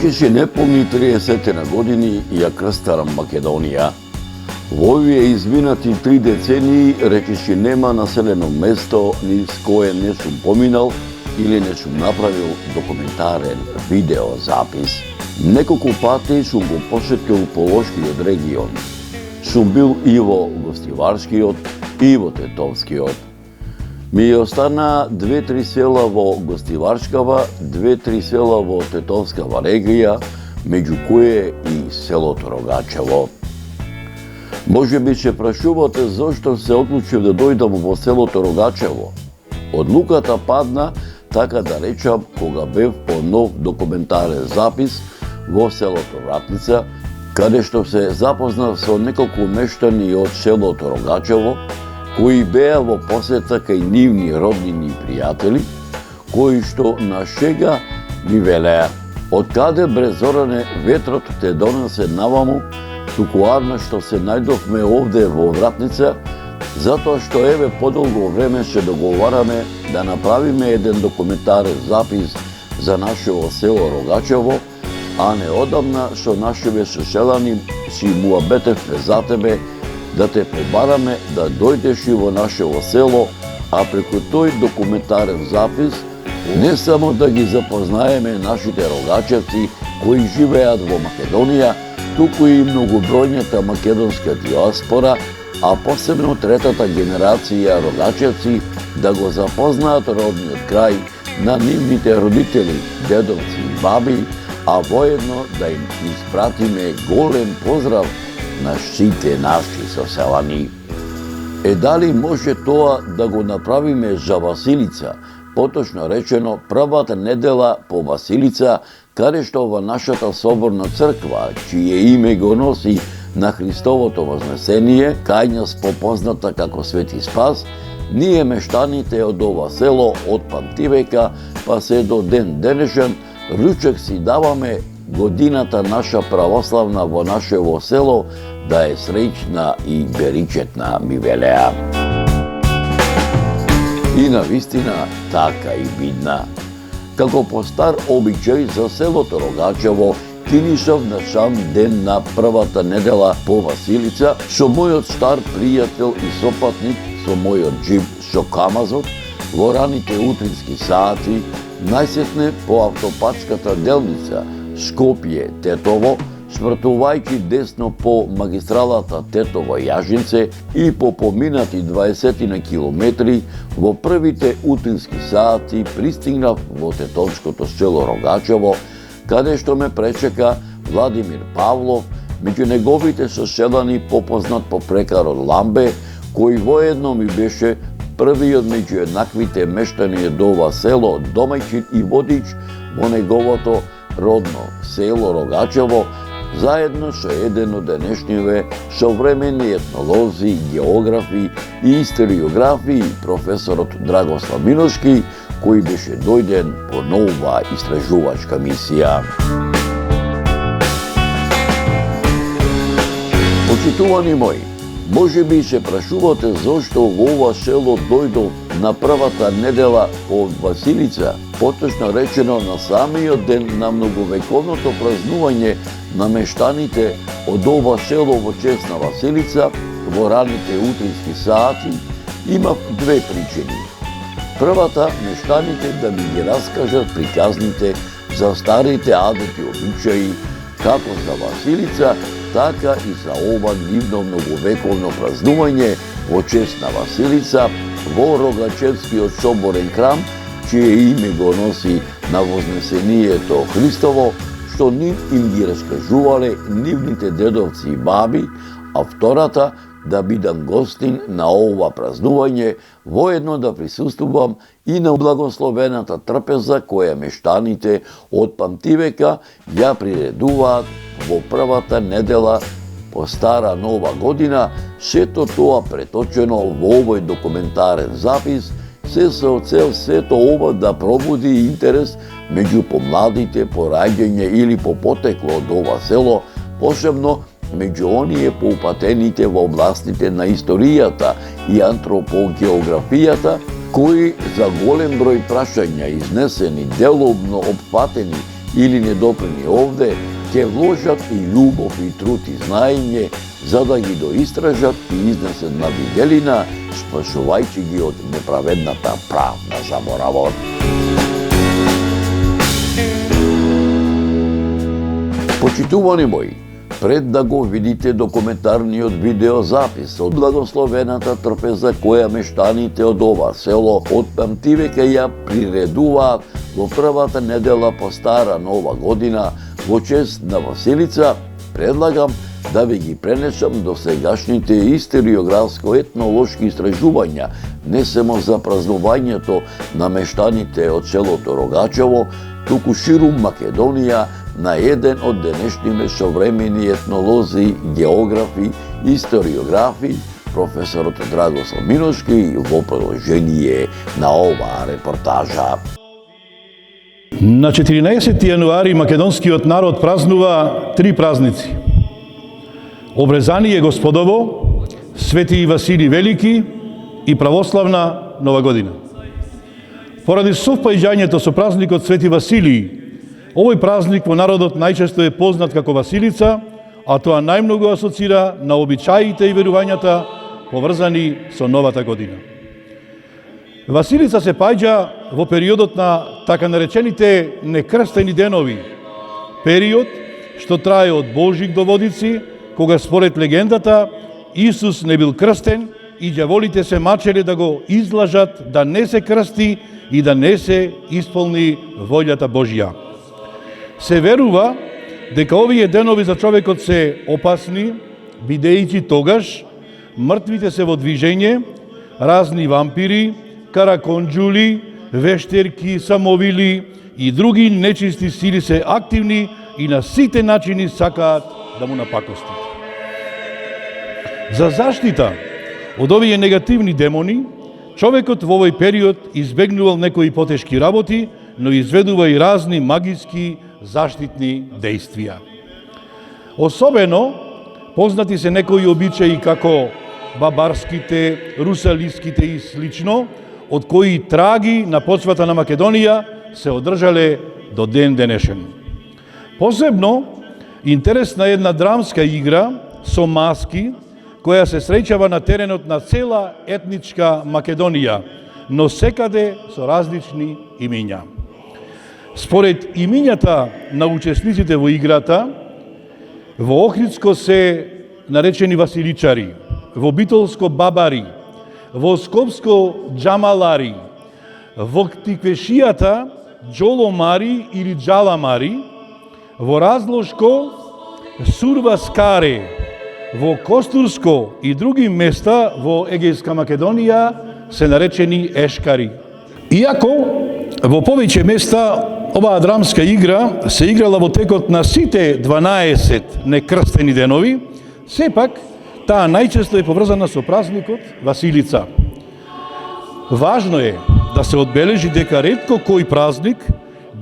Рекеше неполни 30 на години ја крстара Македонија. Во овие изминати 3 децении рекеше нема населено место низ кое не сум поминал или не сум направил документарен видеозапис. Неколку пати сум го посетил Полошкиот регион. Сум бил и во Гостиварскиот и во Тетовскиот. Ми остана 2-3 села во Гостиварскава, 2-3 села во Тетовскава регија, меѓу кое и селото Рогачево. Може би се прашувате зошто се одлучив да дојдам во селото Рогачево. Одлуката падна, така да речам, кога бев по нов документарен запис во селото Вратница, каде што се запознав со неколку мештани од селото Рогачево, кои беа во посета кај нивни роднини и пријатели, кои што на шега ми велеа: од каде брезоране ветрот те донесе наваму, туку арна што се најдовме овде во Вратница, затоа што еве подолго време се договараме да направиме еден документарен запис за нашето село Рогачево, а неодамна со нашиве соселани си муабетевме за тебе да те побараме да дојдеш и во нашето село, а преку тој документарен запис не само да ги запознаеме нашите рогачевци кои живеат во Македонија, туку и многобројната македонска диаспора, а посебно третата генерација рогачевци да го запознаат родниот крај на нивните родители, дедовци и баби, а воедно да им испратиме голем поздрав на сите наши соселани. Дали може тоа да го направиме за Василица, поточно речено првата недела по Василица, каде што во нашата соборна црква, чие име го носи на Христовото вознесение, кај нас попозната како Свети Спас, ние мештаните од ова село од памтивека па се до ден денешен ручек си даваме годината наша православна во нашето село да е среќна и беричетна, ми велеа. И навистина така и бидна. Како по стар обичај за селото Рогачево, кинишав на сам ден на првата недела по Василица со мојот стар пријател и сопатник, со мојот джип со камазот, во раните утрински сати, најсетне по автопатската делница Скопје-Тетово, свртувајќи десно по магистралата Тетово-Јажинце и по поминати 20 на километри, во првите утрински сати пристигнав во тетовското село Рогачево, каде што ме пречека Владимир Павлов, меѓу неговите соселани попознат по прекарот Ламбе, кој воедно ми беше првиот меѓу еднаквите мештани од ова село, домаќин и водич во неговото родно село Рогачево, заедно со еден од денешниве современи етнолози, географи и историографи, професорот Драгослав Миношки, кој беше дојден по нова истражувачка мисија. Почитувани мои, може би се прашувате зошто во ова село дојдов на првата недела од Василица, поточно речено на самиот ден на многовековното празнување на мештаните од ова село во чест на Василица во раните утрински сати. Има две причини. Првата, мештаните да ми ги раскажат приказните за старите адети и обичаи, како за Василица, така и за ова нивно многовековно празнување во чест на Василица во Рогачевскиот соборен храм, чие име го носи на Вознесението Христово, што нив им ги раскажувале нивните дедовци и баби, а втората, да бидам гостин на ова празнување, воедно да присуствувам и на благословената трпеза која мештаните од памтивека ја приредуваат во првата недела по стара нова година, сето тоа преточено во овој документарен запис, се со цел сето ова да пробуди интерес меѓу помладите по раѓање или по потекло од ова село, посебно меѓу оние поупатените во областите на историјата и антропогеографијата, кои за голем број прашања изнесени, делобно опфатени или недопрени овде, ќе вложат и љубов и труд и знаење, за да ги доистражат и изнесат на виделина, спасувајќи ги од неправедната правна заборавот. Почитувани мои, пред да го видите документарниот видеозапис од благословената трпеза која мештаните од ова село од памтивеќе ја приредуваат во првата недела по стара нова година во чест на Василица, предлагам да ви ги пренесам до сегашните историографско-етнолошки истражувања, не само за празнувањето на мештаните од селото Рогачево, туку ширум Македонија, на еден од денешните современи етнолози, географи, историографи, професорот Драгослав Миношки, во продолжение на оваа репортажа. На 14 јануари македонскиот народ празнува три празници. Обрезание Господово, Свети Василий Велики и православна Нова година. Поради совпаѓањето со празникот Свети Василий, овој празник во народот најчесто е познат како Василица, а тоа најмногу асоцира на обичаите и верувањата поврзани со новата година. Василица се паѓа во периодот на така наречените некрстени денови, период што трае од Божик до Водици, кога според легендата Исус не бил крстен и ѓаволите се мачеле да го излажат да не се крсти и да не се исполни волјата Божја. Се верува дека овие денови за човекот се опасни, бидејќи тогаш мртвите се во движење, разни вампири, караконџули, вештерки, самовили и други нечисти сили се активни и на сите начини сакаат да му напакостат. За заштита од овие негативни демони, човекот во овој период избегнувал некои потешки работи, но изведува и разни магиски заштитни дејствија. Особено познати се некои обичаи како бабарските, русалиските и слично, од кои траги на почвата на Македонија се одржале до ден денешен. Посебно интересна една драмска игра со маски, која се среќава на теренот на цела етничка Македонија, но секаде со различни имиња. Според имињата на учесниците во играта, во Охридско се наречени Василичари, во Битолско бабари, во Скопско џамалари, во Тиквешијата џоломари или џаламари, во Разложко сурваскаре, во Костурско и други места во Егејска Македонија се наречени ешкари. Иако во повеќе места оваа драмска игра се играла во текот на сите 12 некрстени денови, сепак таа најчесто е поврзана со празникот Василица. Важно е да се одбележи дека ретко кој празник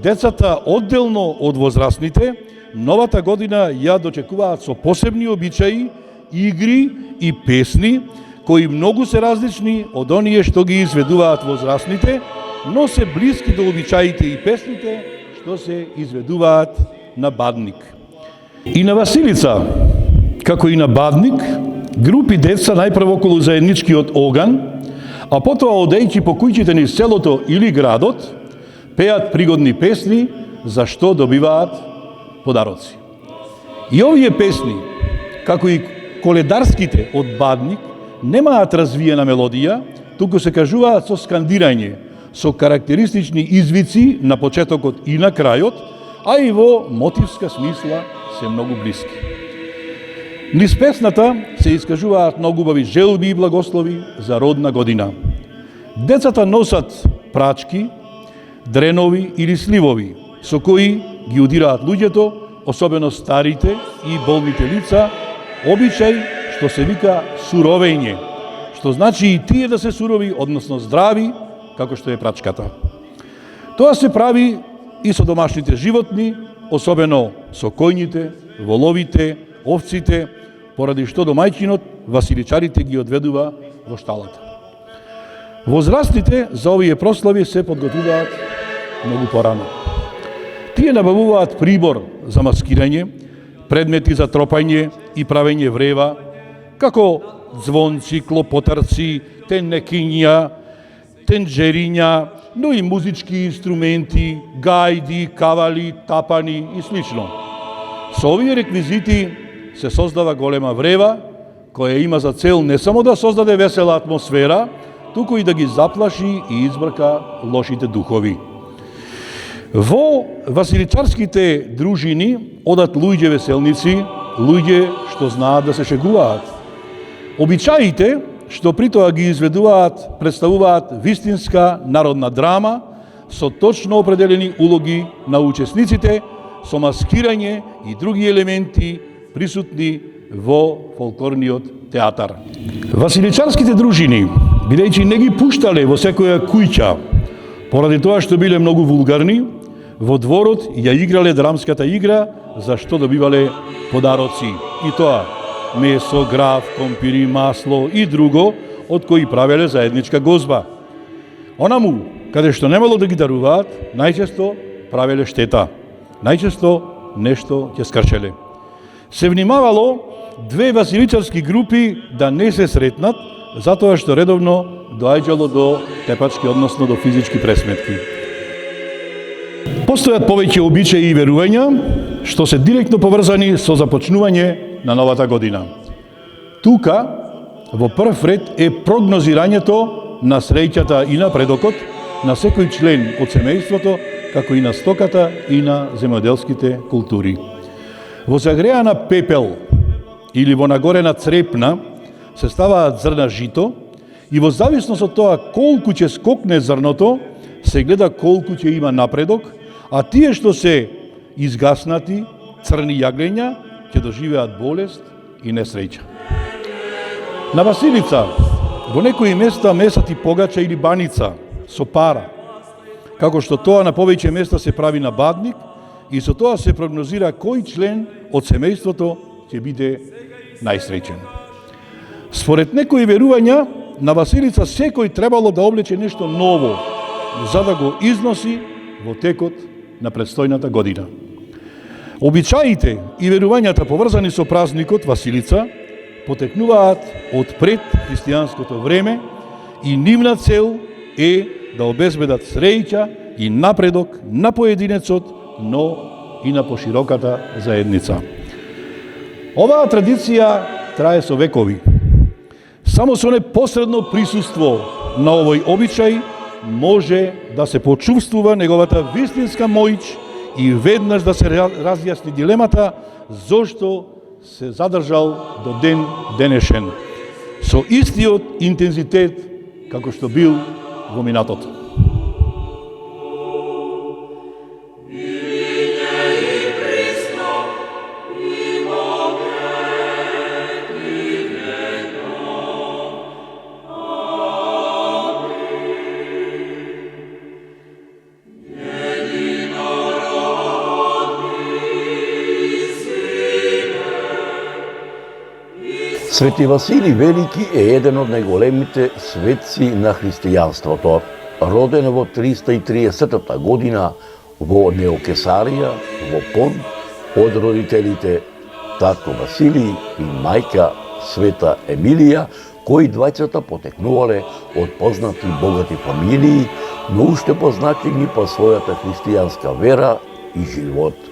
децата одделно од возрастните новата година ја дочекуваат со посебни обичаи, игри и песни кои многу се различни од оние што ги изведуваат возрастните, но се блиски до обичаите и песните што се изведуваат на Бадник. И на Василица, како и на Бадник, групи деца најпрво околу заедничкиот оган, а потоа одејќи по куќите низ селото или градот, пеат пригодни песни за што добиваат подароци. И овие песни, како и коледарските од Бадник, немаат развиена мелодија, туку се кажуваат со скандирање, со карактеристични извици на почетокот и на крајот, а и во мотивска смисла се многу блиски. Низ песната се искажуваат многу убави желби и благослови за родна година. Децата носат прачки, дренови или сливови, со кои ги удираат луѓето, особено старите и болните лица, обичај што се вика суровење, што значи и тие да се сурови, односно здрави, како што е прачката. Тоа се прави и со домашните животни, особено со коњите, воловите, овците, поради што домајчинот Василичарите ги одведува во шталата. Возрастните за овие прослави се подготвуваат многу порано. Тие набавуваат прибор за маскирање, предмети за тропање и правење врева, како звонци, клопотарци, тенекиња, тенџериња, но и музички инструменти, гајди, кавали, тапани и слично. Со овие реквизити се создава голема врева, која има за цел не само да создаде весела атмосфера, туку и да ги заплаши и избрка лошите духови. Во василичарските дружини одат луѓе веселници, луѓе што знаат да се шегуваат. Обичаите што при тоа ги изведуваат, представуваат вистинска народна драма со точно определени улоги на учесниците, со маскирање и други елементи присутни во фолклорниот театар. Василичарските дружини, бидејќи не ги пуштале во секоја куќа, поради тоа што биле многу вулгарни, во дворот ја играле драмската игра, за што добивале подароци. И тоа месо, граф, компири, масло и друго, од кои правеле заедничка гозба. Онаму, каде што немало да ги даруваат, најчесто правеле штета. Најчесто нешто ќе скршеле. Се внимавало две василичарски групи да не се сретнат, затоа што редовно доаѓало до тепачки, односно до физички пресметки. Постојат повеќе обичаи и верувања, што се директно поврзани со започнување на новата година. Тука, во прв ред е прогнозирањето на среќата и напредокот на секој член од семејството, како и на стоката и на земјоделските култури. Во загреана пепел или во нагорена црепна се ставаат зрна жито и во зависност од тоа колку ќе скокне зрното, се гледа колку ќе има напредок, а тие што се изгаснати, црни јаглења, ќе доживеат болест и несреќа. На Василица, во некои места месат и погача или баница со пара, како што тоа на повеќе места се прави на бадник и со тоа се прогнозира кој член од семејството ќе биде најсреќен. Според некои верувања, на Василица секој требало да облече нешто ново, за да го износи во текот на предстојната година. Обичаите и верувањата поврзани со празникот Василица потекнуваат од пред христијанското време и нивна цел е да обезбедат среќа и напредок на поединецот, но и на пошироката заедница. Оваа традиција трае со векови. Само со непосредно присуство на овој обичај може да се почувствува неговата вистинска моќ и веднаш да се разјасни дилемата зошто се задржал до ден денешен, со истиот интензитет како што бил во минатото. Свети Василий Велики е еден од најголемите светци на христијанството. Роден во 330 година во Неокесарија, во Понт, од родителите татко Василий и мајка Света Емилија, кои двајцата потекнувале од познати богати фамилии, но уште позначени по својата христијанска вера и живот.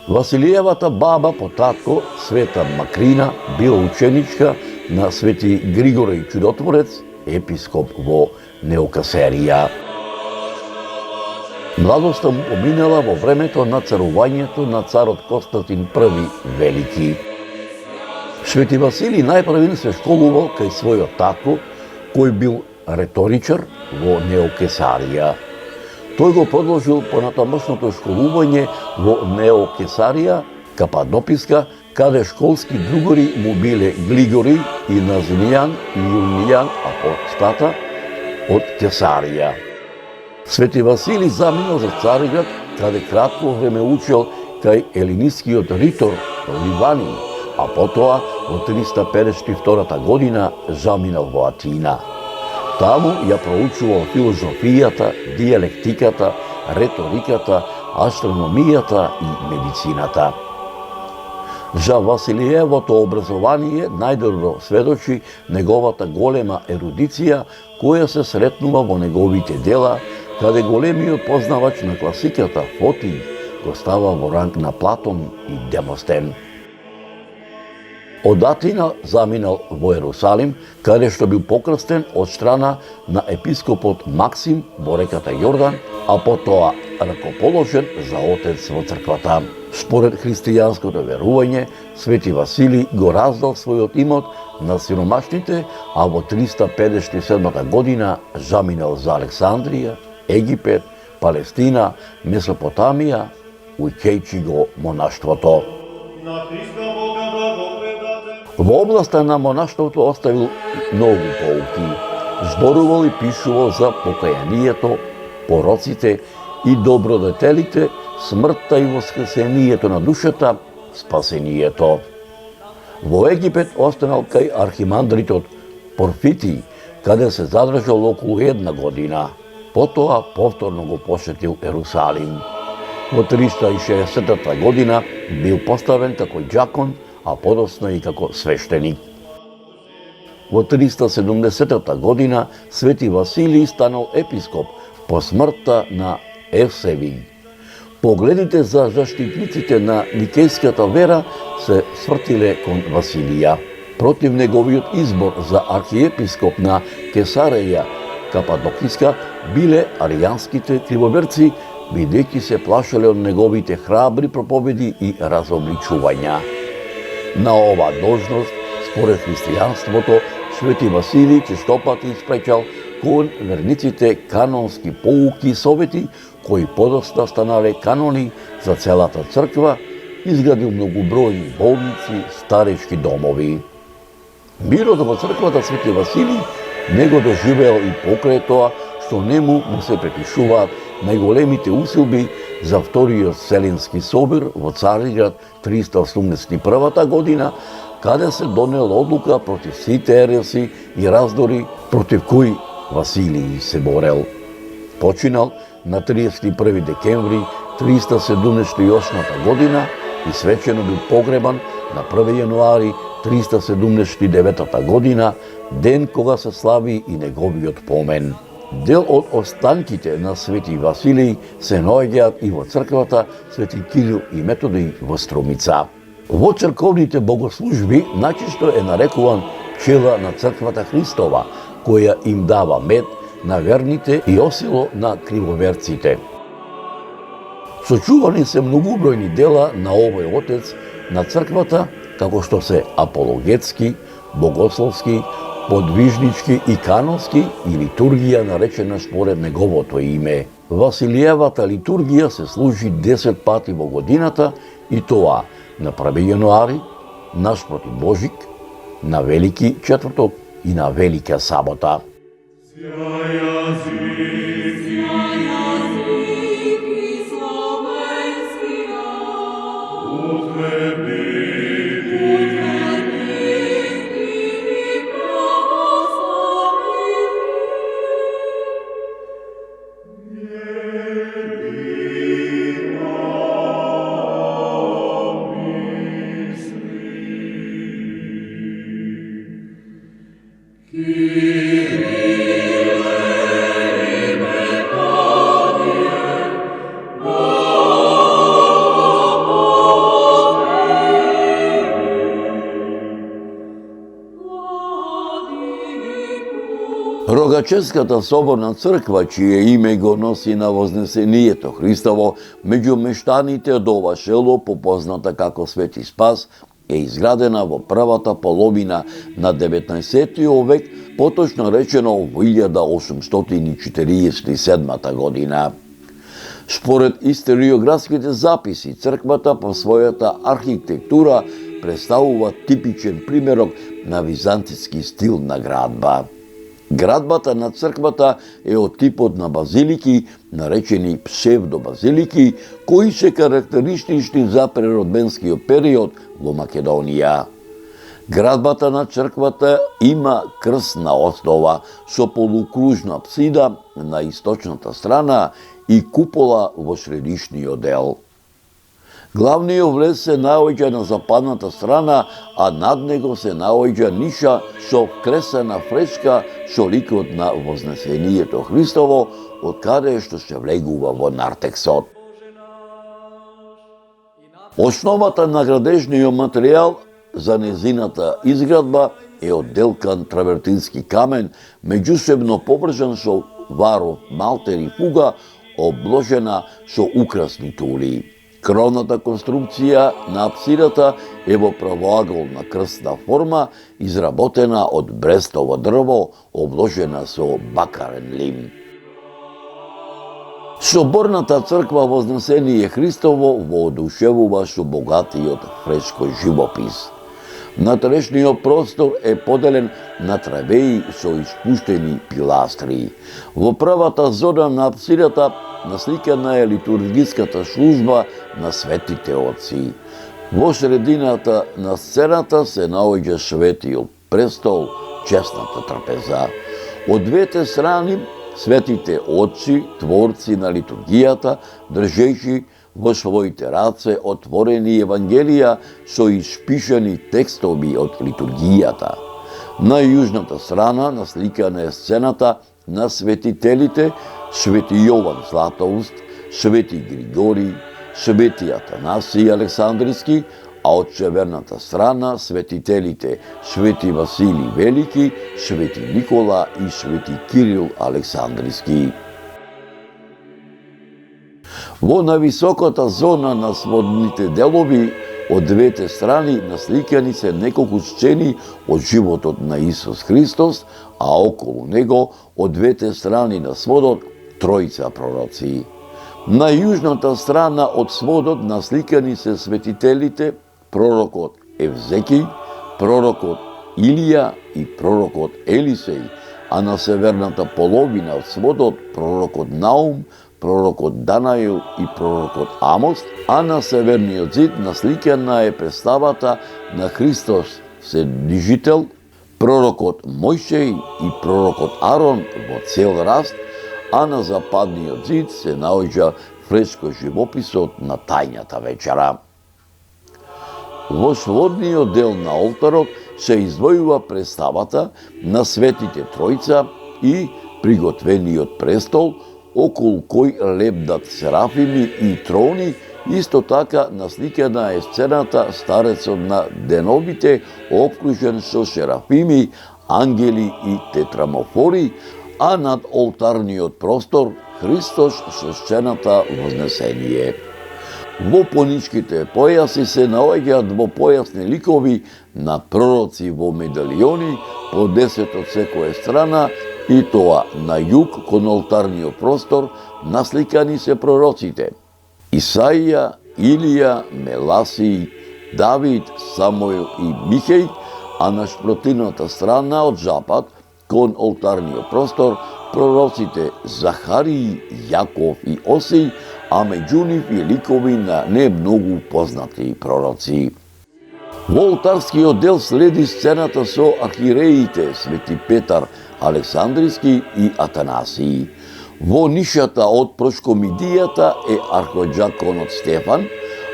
Василиевата баба по татко, Света Макрина, била ученичка на Свети Григорий Чудотворец, епископ во Неокесарија. Младоста му поминала во времето на царувањето на царот Константин I Велики. Свети Василий најпрвен се школувал кај својот татко, кој бил реторичар во Неокесарија. Тој го продолжил понатамошното школување во Неокесарија, Кападописка, каде школски другори му биле Глигорий и Назмијан и Јунијан Апостата од Кесарија. Свети Василий заминал за Цариград, каде кратко време учел кај елинискиот ритор Ливанин, а потоа во 352 година заминал во Атина. Таму ја проучувал филозофијата, диалектиката, реториката, астрономијата и медицината. За Василиевото образование најдобро сведочи неговата голема ерудиција која се сретнува во неговите дела, каде големиот познавач на класиката Фотий го става во ранг на Платон и Демостен. Од Атина заминал во Ерусалим, каде што бил покрстен од страна на епископот Максим во реката Јордан, а потоа ракоположен за отец во црквата. Според христијанското верување, Свети Василий го раздал својот имот на сиромашните, а во 357 година заминал за Александрија, Египет, Палестина, Месопотамија, уќејќи го монаштвото. Во областа на монаштвото оставил многу поуки. Зборувал и пишувал за покајанието, пороците и добродетелите, смртта и воскресението на душата, спасението. Во Египет останал кај архимандритот Порфитий, каде се задржал околу 1 година. Потоа повторно го посетил Ерусалим. Во 360 година бил поставен како џакон, а подоцна и како свештеник. Во 370 година Свети Василий станал епископ по смртта на Евсевий. Погледите за заштитниците на никејската вера се свртиле кон Василија. Против неговиот избор за архиепископ на Кесареја Кападокиска биле аријанските кривоверци, бидејќи се плашеле од неговите храбри проповеди и разобличувања. На ова должност, според христијанството, Свети Василий честопати испречал кон верниците канонски поуки и совети, кои подоцна станале канони за целата црква, изградил многобројни болници, старечки домови. Мирот во црквата Свети Василий не го доживеал и покрај тоа што нему му се препишуваат најголемите усилби за Вториот Вселенски собир во Цариград 381 година, каде се донел одлука против сите ереси и раздори против кои Василий се борел. Починал на 31 декември 378 година и свечено бил погребан на 1 јануари 379 година, ден кога се слави и неговиот помен. Дел од останките на Свети Василий се наоѓаат и во црквата Свети Кирил и Методий во Струмица. Во црковните богослужби најчесто е нарекуван пчела на црквата Христова, која им дава мед на верните и осело на кривоверците. Сочувани се многубројни дела на овој отец на црквата, како што се апологетски, богословски, подвижнички и канонски и литургија наречена според неговото име. Василиевата литургија се служи 10 пати во годината и тоа на 1 јануари, на Спроти Божик, на Велики четврток и на Велика сабота. Рогачевската соборна црква, чие име го носи на Вознесението Христово, меѓу мештаните од ова село, попозната како Свети Спас, е изградена во првата половина на 19. век, поточно речено во 1847 година. Според историографските записи, црквата по својата архитектура представува типичен примерок на византиски стил на градба. Градбата на црквата е од типот на базилики, наречени псевдобазилики, кои се карактеристични за преродбенскиот период во Македонија. Градбата на црквата има крсна основа со полукружна апсида на источната страна и купола во средишниот дел. Главниот влез се наоѓа на западната страна, а над него се наоѓа ниша со вкресана фреска со ликот на Вознесението Христово, од каде што се влегува во нартексот. Основата на градежниот материјал за незината изградба е одделкан травертински камен, меѓусебно поврзан со варов малтер и фуга, обложена со украсни тули. Кровната конструкција на апсидата е во правоаголна крстна форма, изработена од брестово дрво, обложена со бакарен лим. Соборната црква Вознесение Христово воодушевува со богатиот фреско живопис. Натрешниот простор е поделен на травеи со испуштени пиластри. Во првата зона на апсидата насликана е литургиската служба на светите отци. Во средината на сцената се наоѓа светиот престол, честната трапеза. Од двете страни светите отци, творци на литургијата, држејќи во своите раце отворени евангелија со испишани текстови од литургијата. На јужната страна насликана е сцената на светителите Свети Јован Златоуст, Свети Григорий, Свети Атанасий Александриски, а од северната страна светителите Свети Василий Велики, Свети Никола и Свети Кирил Александриски. Во нависоката зона на сводните делови од двете страни насликани се неколку сцени од животот на Исус Христос, а околу него од двете страни на сводот тројца пророци. На јужната страна од сводот насликани се светителите пророкот Евзекиј, пророкот Илија и пророкот Елисеј, а на северната половина од сводот пророкот Наум, пророкот Данаил и пророкот Амос, а на северниот зид насликана е представата на Христос Вседвижител, пророкот Мојсей и пророкот Арон во цел раст, а на западниот зид се наоѓа фреско живописот на тајната вечера. Во сводниот дел на олтарот се издвојува представата на светите тројца и приготвениот престол, околу кој лебдат серафими и трони, исто така насликана е сцената старецот на деновите, окружен со серафими, ангели и тетрамофори, а над олтарниот простор Христос со сцената Вознесение. Во поничките појаси се наоѓаат двопојасни ликови на пророци во медалиони по 10 од секоја страна, и тоа на југ кон олтарниот простор насликани се пророците Исаија, Илија, Меласиј, Давид, Самуил и Михеј, а на спротивната страна од запад кон олтарниот простор пророците Захарија, Јаков и Осиј, а меѓу нив и ликови на не многу познати пророци. Во олтарскиот дел следи сцената со архиереите Свети Петар Александриски и Атанасии. Во нишата од прошкомидијата е архиджаконот Стефан,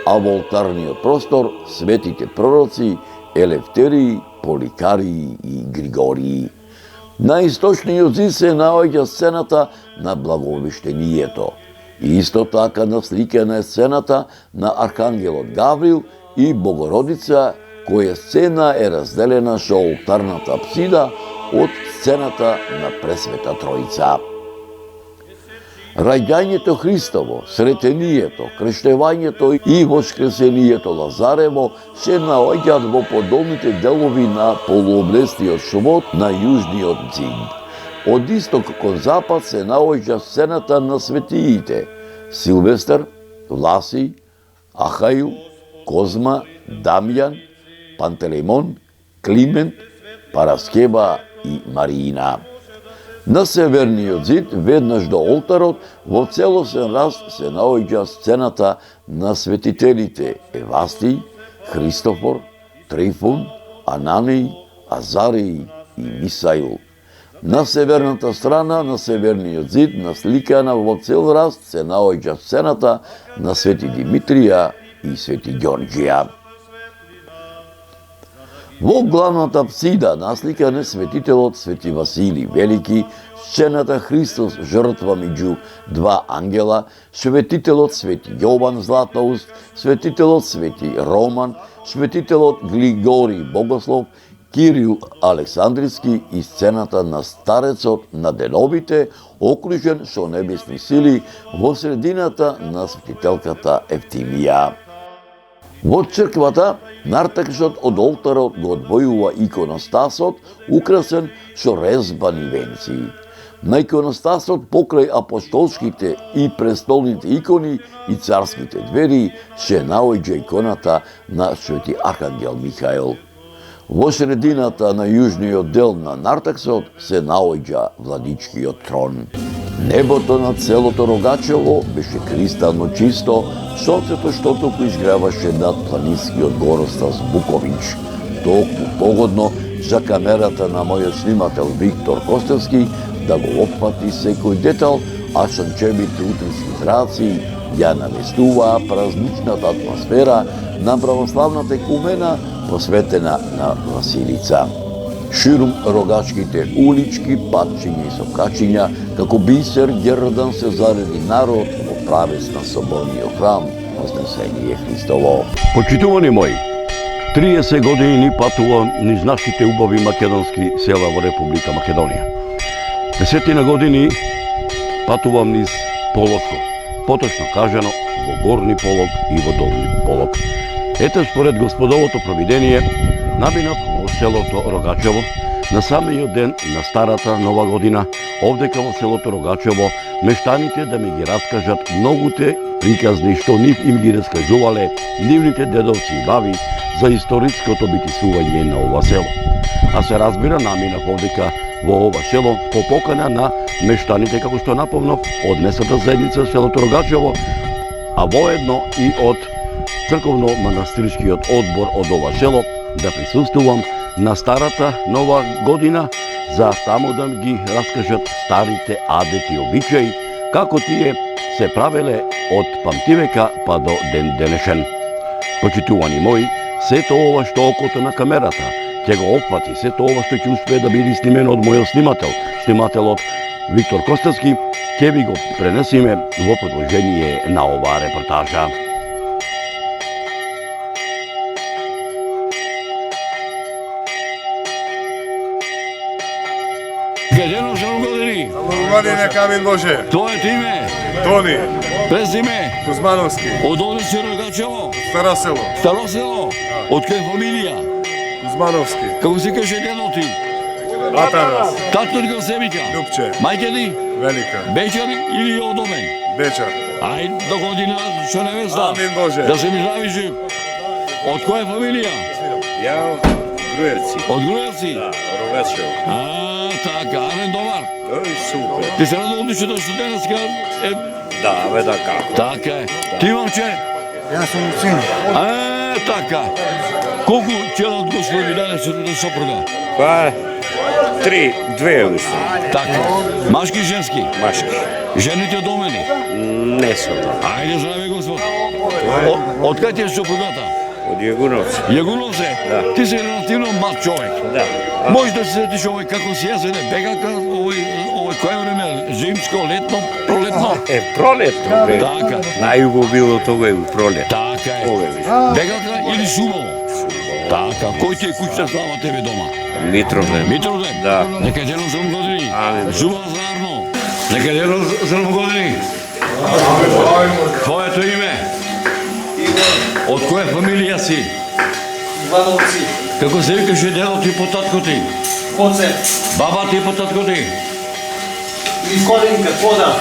а во олтарниот простор светите пророци Елефтерии, Поликарии и Григории. На источниот зид се наоѓа сцената на Благовештението. И исто така насликана е сцената на архангелот Гаврил и Богородица, која сцена е разделена со олтарната апсида од сцената на Пресвета Тројца. Раѓањето Христово, сретението, крштевањето и воскресението Лазарево се наоѓаат во подолните делови на полуоблестиот свод на јужниот зид. Од исток кон запад се наоѓа сцената на светиите Силвестар, Власий, Ахаил, Козма, Дамјан, Пантелеймон, Климент, Параскева и Мариина. На северниот зид, веднаш до олтарот, во целосен раст се наоѓа сцената на светителите Евастий, Христофор, Трифун, Анани, Азари и Мисаил. На северната страна, на северниот зид, насликана во цел раст, се наоѓа сцената на Свети Димитрија и Свети Ѓорѓија. Во главната апсида насликан е светителот Свети Василий Велики, сцената Христос жртва меѓу два ангела, светителот Свети Јован Златоуст, светителот Свети Роман, светителот Глигорий Богослов, Кирил Александриски и сцената на старецот на деновите, окружен со небесни сили во средината на светителката Евтимија. Во црквата, нартексот од олтарот го одвојува иконостасот, украсен со резбани венци. На иконостасот покрај апостолските и престолните икони и царските двери се наоѓа иконата на Свети Архангел Михаил. Во средината на јужниот дел на нартексот се наоѓа владичкиот трон. Небото над селото Рогачево беше кристално чисто, сонцето што туку изгреваше над планинскиот горостаз Букович. Толку погодно за камерата на мојот снимател Виктор Костевски да го опфати секој детал, а сончевите утрински зраци ја навестуваа празничната атмосфера на православната екумена посветена на Василица. Ширум рогачките улички, патчиња и сокачиња, како бисер гердан се зареди народ во правец на соборниот храм, Вознесение Христово. Почитувани мои, 30 години патувам низ нашите убави македонски села во Република Македонија. 10 години патувам низ Полоцко, поточно кажано во Горни Полог и во Долни Полог. Ете, според Господовото провидение, наминав во селото Рогачево на самиот ден на старата нова година, овдека во селото Рогачево, мештаните да ми ги раскажат многуте приказни што нив им ги раскажувале нивните дедовци и баби за историското битисување на ова село. А се разбира, наминав овдека во ова село по покана на мештаните, како што напомнав, од местната заедница селото Рогачево, а воедно и од црковно-манастирскиот одбор од ова село, да присуствувам на старата нова година, за таму да ги раскажат старите адети и обичаи, како тие се правеле од памтивека па до ден денешен. Почитувани мои, сето ова што окото на камерата ќе го опфати, сето ова што ќе успее да биде снимено од мојот снимателот Виктор Костевски, ќе ви го пренесиме во продолжение на оваа репортажа. Гадено за години. Година Камен Боже. Твоето име? Тони. Презиме? Кузмановски. Од улица Рогачево? Старо село. Старо село? Од која фамилија? Кузмановски. Како се каже дедо ти? Атанас. Татко ти го се вика? Любче. Мајка ти? Велика. Бечар или одомен? Бечар. Ај, до година со невеста. Амин Боже. Да се ми здрави жив. Од која фамилија? Ја од Груевци. Од Груевци? Да, Рогачево. Така, арен добар. Ој, супер. Ти се радо одлично што денеска е... Да, бе, да, како. Така е. Ти момче? Јас сум син. Така. Колку ќе од господи денес до сопруга? Па, 2 уште. Така. Машки и женски? Машки. Жените домени? Не сум. Ајде, здраве Господ. Од кај ти е сопругата? Од Јагуновци. Јагуновце? Да. Ти си релативно млад човек. Да. Може да се сетиш овој како си јас еден бегака, овој кој време, зимско, летно, пролетно? Пролетно, бе. Така. Најубаво било тоа у пролет. Така е. Ове, Бегака или сумово? Така. Кој ти е куќа слава тебе дома? Митровден. Митровден? Да. Нека е дено 7 години. Амин. Зуба зарно. Нека е дено 7 години. Твоето име? Од која фамилија си? Ивановци. Како се викаше дедо ти по татко ти? Коце. Баба ти по татко ти? Николенка, Кода.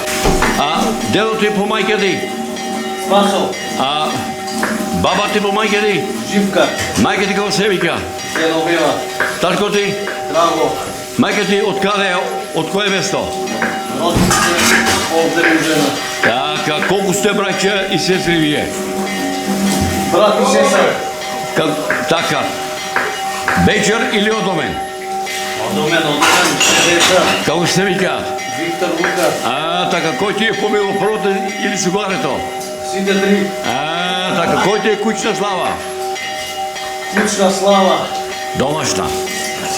А дедо ти по мајка ти? Спасо. А баба ти по мајка ти? Живка. Мајка ти како се вика? Геновева. Татко ти? Драго. Мајка ти од каде? Од кое место? Родите. Овде жена. Така, колку сте браќа и сестри вие? Брат и сестра. Така. Вечер или одомен? Одомен, ще деца. Како се вика? Виктор Лукас. Така, кој ти е победил првото или сугарето? Сите три. Така, кој ти е кучна слава? Кучна слава. Домашна.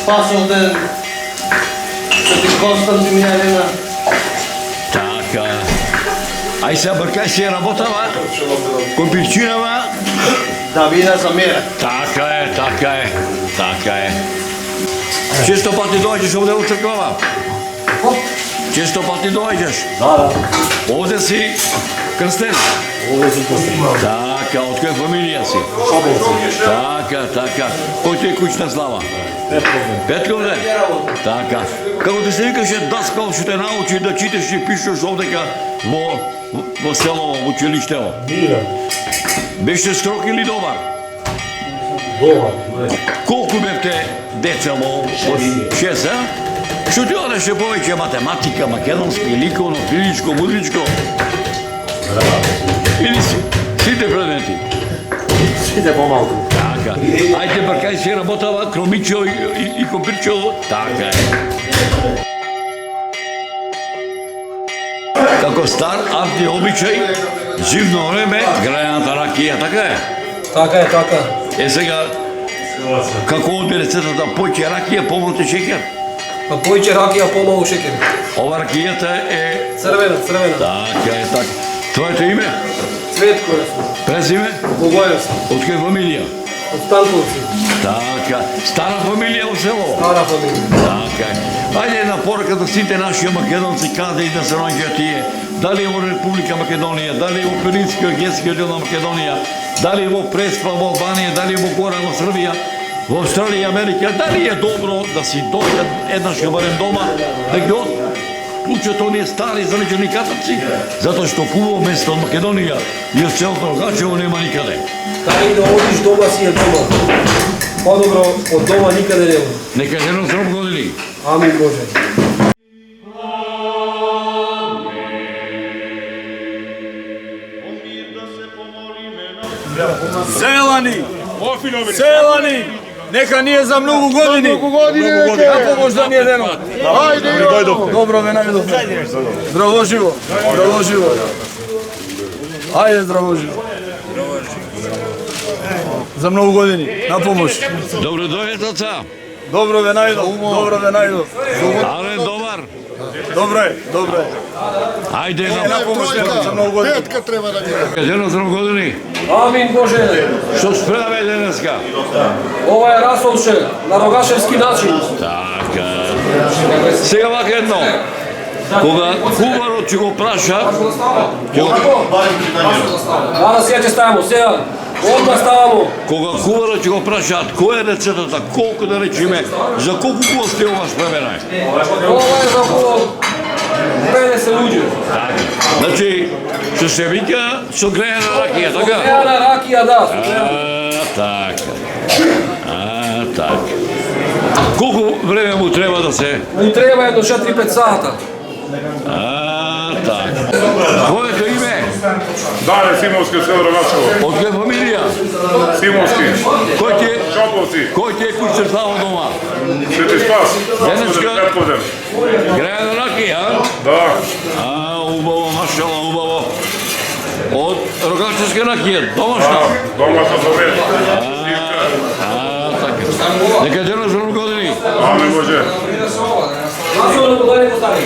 Спасов ден. Свети Константин и Елена. Така. Ај се бркај се работава? Компирчинава? Да биде за мера. Така е, така е, така е. Често пати дојдеш овде у црквава? Често пати дојдеш? Да. Овде си крстен? Овде си крстен. Така, од која фамилија си? Шабелци. Така, така. Кој ти е кучна слава? Петковден? Така. Како ти се викаше даскал што те научи да читаш и пишеш овдека во село, во училиштево? Мира. Беше строг или добар? Добар. Колку бевте деца во 6, а? Што ти одеше повеќе математика, македонски, ликовно, физичко, музичко? Или сите предмети? Сите помалку. Така. Ајде бркај се работава, кромичо и компирчо. Така е. Како стар авди обичај, зимно време, грајаната ракија, така е? Така е, така. Е сега, како одби рецетата, поќе ракија, помалку шеќер? Па појќе ракија, помалку шеќер. Ова ракијата е... Црвена, црвена. Така е, така. Твоето име? Цветко е. Презиме? Богоевски. Од која фамилија? Од Станковци. Така. Стара фамилија во село? Стара фамилија. Така е. Ајде една порака до сите наши македонци каде и да се наоѓаат тие. Дали е во Република Македонија, дали е во Пиринскиот гески дел на Македонија, дали е во Преспа, во Албанија, дали е во Гора, во Србија, во Австралија и Америка, дали е добро да си дојдат еднаш барем дома, да ги учат оние стари залечени катаци, затоа што хубаво место од Македонија и од целото Рогачево нема никаде. Тај да одиш дома си е дома. Подобро од дома никаде нема. Нека жено здраво години. Амин Боже. Селани! Селани! Нека ние за многу години. Многу години. На помош да ни е дено. Ајде, дојдовте. Добро ме најдовте. Здраво живо. Здраво живо. Ајде, здраво живо. За многу години. На помош. Добро дојдете, оца. Добро ве најдов. Добро ве најдов. Але добар. Добро е, добро е. Ајде На на помош за многу години. жено здраво години. Амин Боже. Што спреме денеска? Ова е расолше на рогашевски начин. Така. Сега вака едно. Кога куварот ќе го праша, Данас ја ќе ставамо, сега. Одма ставамо. кога куварот ќе го прашаат која е рецетата, колку да речеме, за колку гости е ова спремена? Ова е за околу 50 луѓе. Значи, што се вика со грејана ракија, така? Еа на ракија, да. Така. Така. Колку време му треба да се... Ни треба едно 4-5 сата. Така. Твоето име? Даре Симовски село Рогачево. Од која фамилија? Симовски. Кој ти е? Шоповци. Кој ти е куче слава дома? Свети Спас. Денеска? Петковден. Грејана ракија, Да. Убаво, машала, убаво. Од рогачевска ракија, домашна? Домашна за мен. Така. Нека дена за години. Аме Боже. Насо да подари постави.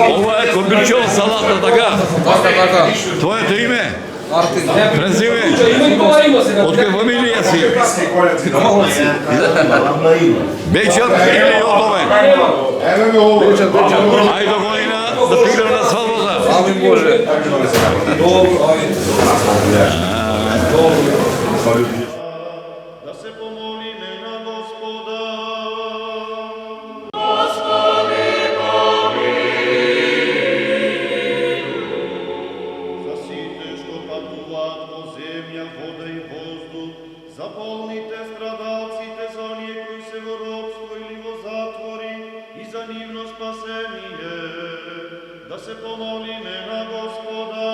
Ова е комбирчова салата, така? Така. Твоето име? Мартин. Презиме? Има и тоа има сега. Од која фамилија си? Бечар или Одовен? Ајде до година да ти на свадбата. Амин Боже. Добро, амин. Да се помолиме на Господа. За сите што патуваат по земја, вода и воздух, за болните, страдалците, за оние кои се во робство или во затвори, и за нивно спасение, да се помолиме на Господа.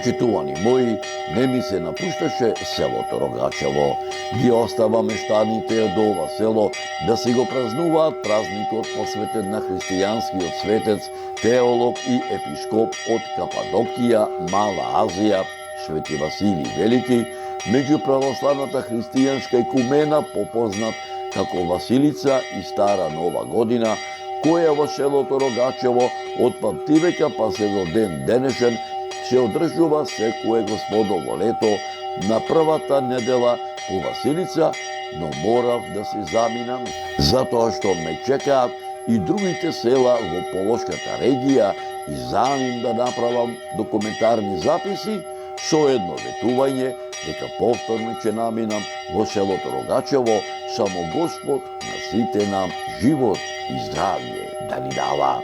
Почитувани мои, не ми се напушташе селото Рогачево. Ги остава мештаните од ова село да си го празнуваат празникот посветен на христијанскиот светец, теолог и епископ од Кападокија, Мала Азија, Свети Василий Велики, меѓу православната христијанска екумена попознат како Василица и Стара Нова година, која во селото Рогачево од памтивека па се до ден денешен се одржува секое господово лето на првата недела по Василица, но морав да се заминам, затоа што ме чекаат и другите села во Полошката регија и за ним да направам документарни записи со едно ветување дека повторно ќе наминам во селото Рогачево, само Господ на сите нам живот и здравје да ни дава.